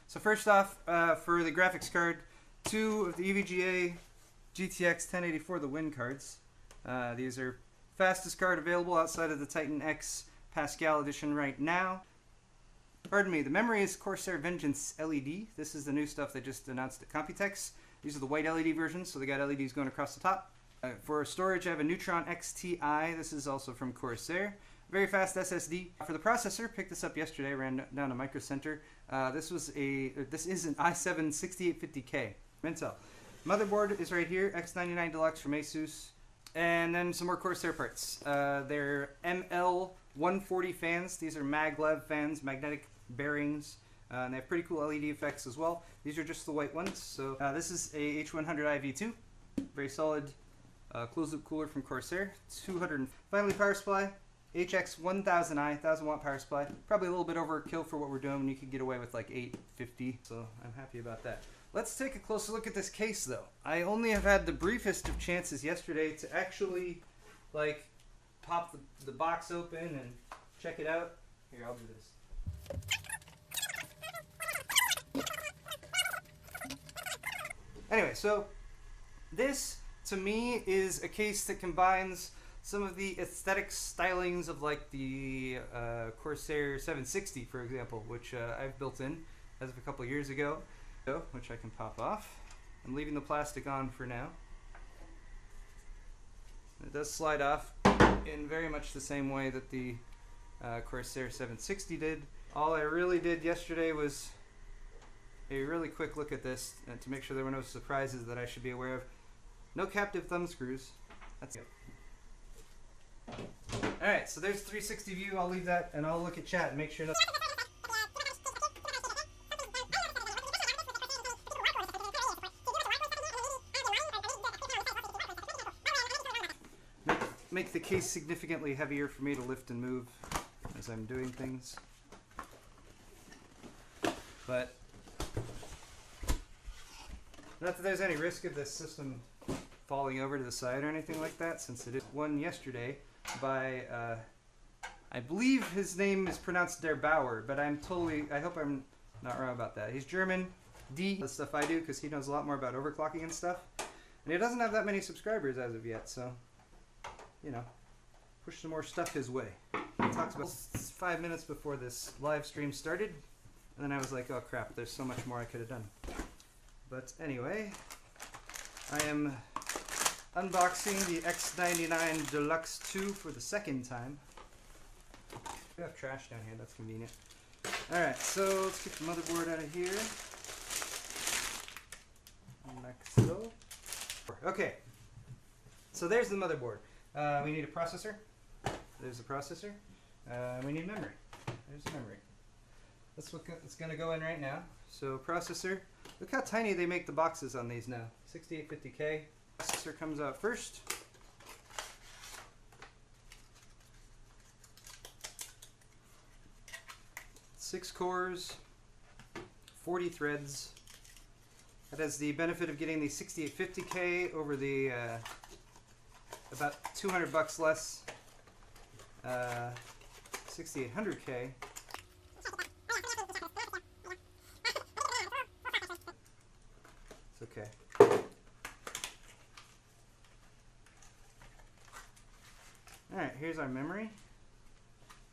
So first off, for the graphics card, two of the EVGA GTX 1084, the Win cards. These are fastest card available outside of the Titan X Pascal edition right now. Pardon me, the memory is Corsair Vengeance LED. This is the new stuff they just announced at Computex. These are the white LED versions, so they got LEDs going across the top. For storage, I have a Neutron XTI. This is also from Corsair. Very fast SSD. For the processor, picked this up yesterday, ran down to Micro Center. This is an i7 6850K Intel. Motherboard is right here, X99 Deluxe from Asus. And then some more Corsair parts. They're ML140 fans. These are maglev fans, magnetic bearings. And they have pretty cool LED effects as well. These are just the white ones. So this is a H100i V2. Very solid closed-loop cooler from Corsair. 200. Finally, power supply. HX1000i, 1000 watt power supply. Probably a little bit overkill for what we're doing. You could get away with like 850. So I'm happy about that. Let's take a closer look at this case though. I only have had the briefest of chances yesterday to actually like pop the box open and check it out. Here, I'll do this. Anyway, so this to me is a case that combines some of the aesthetic stylings of like the Corsair 760, for example, which I've built in as of a couple years ago, which I can pop off. I'm leaving the plastic on for now. It does slide off in very much the same way that the Corsair 760 did. All I really did yesterday was a really quick look at this to make sure there were no surprises that I should be aware of. No captive thumb screws. That's it. Alright, so there's 360 view. I'll leave that and I'll look at chat and make sure nothing. Make the case significantly heavier for me to lift and move as I'm doing things. But not that there's any risk of this system falling over to the side or anything like that, since it is won yesterday by, I believe his name is pronounced Der Bauer, but I hope I'm not wrong about that. He's German, the stuff I do, because he knows a lot more about overclocking and stuff. And he doesn't have that many subscribers as of yet, so, you know, push some more stuff his way. He talks about 5 minutes before this live stream started, and then I was like, oh crap, there's so much more I could have done. But anyway, I am unboxing the X99 Deluxe 2 for the second time. We have trash down here, that's convenient. Alright, so let's get the motherboard out of here. Like so. Okay, so there's the motherboard. We need a processor. There's the processor. We need memory. There's the memory. That's what's going to go in right now. So processor. Look how tiny they make the boxes on these now. 6850K. Processor comes out first. Six cores, 40 threads. That has the benefit of getting the 6850K over the about 200 bucks less 6800K. It's okay. Alright, here's our memory.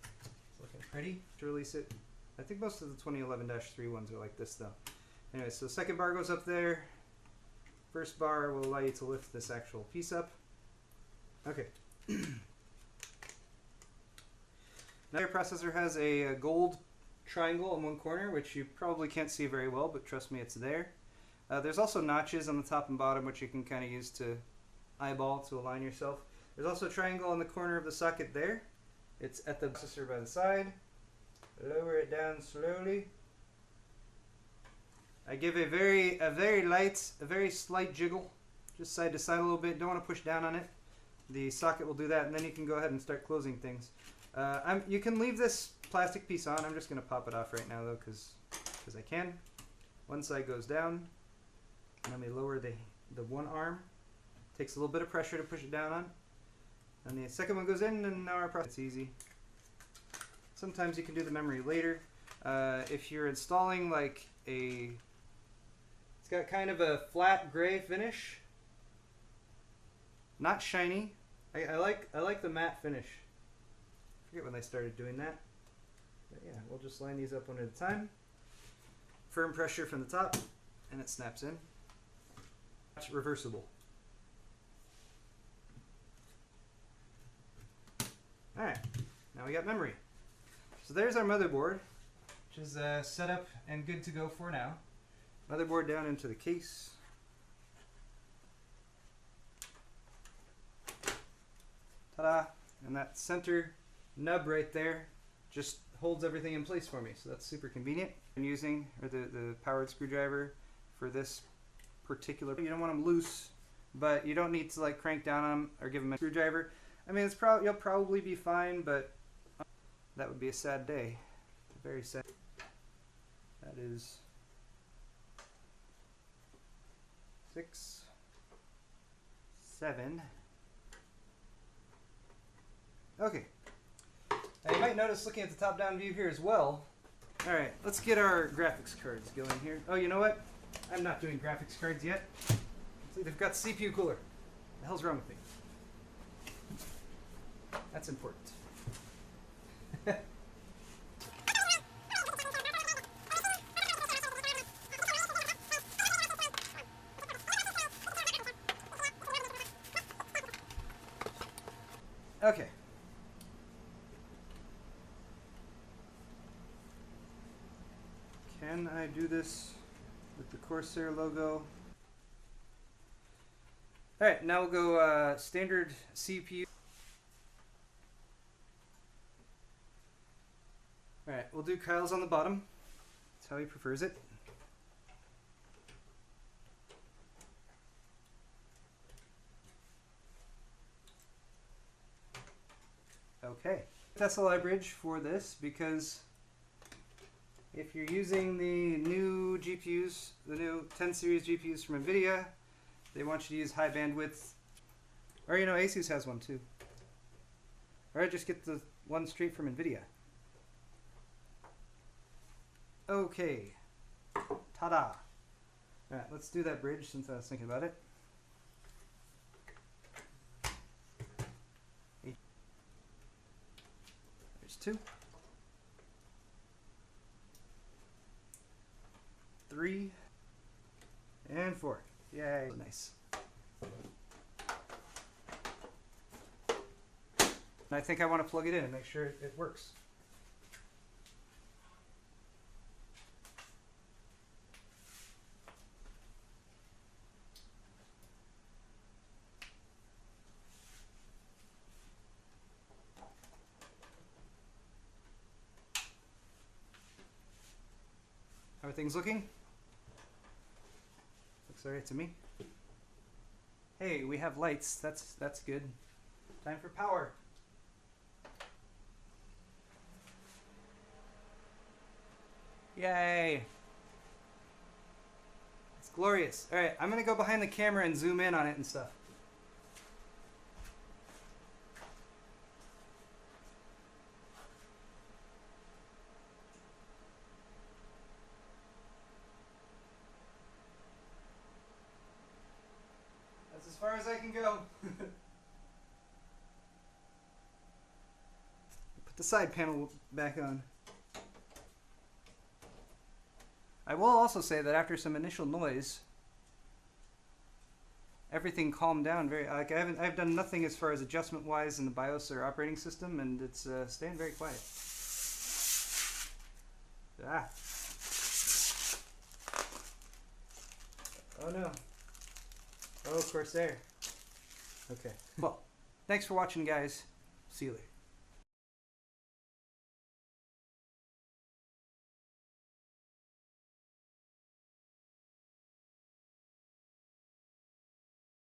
It's looking pretty to release it. I think most of the 2011-3 ones are like this though. Anyway, so second bar goes up there. First bar will allow you to lift this actual piece up. Okay. Now your processor has a gold triangle in one corner, which you probably can't see very well, but trust me, it's there. There's also notches on the top and bottom, which you can kind of use to eyeball to align yourself. There's also a triangle in the corner of the socket there. It's at the processor by the side. Lower it down slowly. I give a very slight jiggle, just side to side a little bit. Don't want to push down on it. The socket will do that, and then you can go ahead and start closing things. You can leave this plastic piece on. I'm just going to pop it off right now though, because I can. One side goes down. Let me lower the one arm. Takes a little bit of pressure to push it down on. And the second one goes in, and now our process. It's easy. Sometimes you can do the memory later. If you're installing like it's got kind of a flat gray finish. Not shiny. I like the matte finish. I forget when I started doing that. But yeah, we'll just line these up one at a time. Firm pressure from the top, and it snaps in. It's reversible. Alright, now we got memory. So there's our motherboard, which is set up and good to go for now. Motherboard down into the case. Ta-da! And that center nub right there just holds everything in place for me, so that's super convenient. I'm using the powered screwdriver for this particular. You don't want them loose, but you don't need to like crank down on them or give them a screwdriver. I mean, you'll probably be fine, but that would be a sad day. Very sad. That is 6, 7. Okay. Now you might notice looking at the top-down view here as well. All right, let's get our graphics cards going here. Oh, you know what? I'm not doing graphics cards yet. See, they've got CPU cooler. What the hell's wrong with me? That's important. Okay. Can I do this with the Corsair logo? Alright, now we'll go standard CPU. Alright, we'll do Kyle's on the bottom. That's how he prefers it. Okay. SLI bridge for this because if you're using the new GPUs, the new 10 series GPUs from NVIDIA, they want you to use high bandwidth. Or you know, Asus has one too. Or just get the one straight from NVIDIA. Okay. Ta-da. Alright, let's do that bridge since I was thinking about it. There's 2. 3 and 4. Yay. Nice. And I think I want to plug it in and make sure it works. How are things looking? Looks alright to me. Hey, we have lights. That's good. Time for power. Yay! It's glorious. Alright, I'm gonna go behind the camera and zoom in on it and stuff. That's as far as I can go. Put the side panel back on. I will also say that after some initial noise, everything calmed down very. Like I've done nothing as far as adjustment wise in the BIOS or operating system, and it's staying very quiet. Ah. Oh no. Oh, Corsair. Okay. Well, thanks for watching, guys. See you later.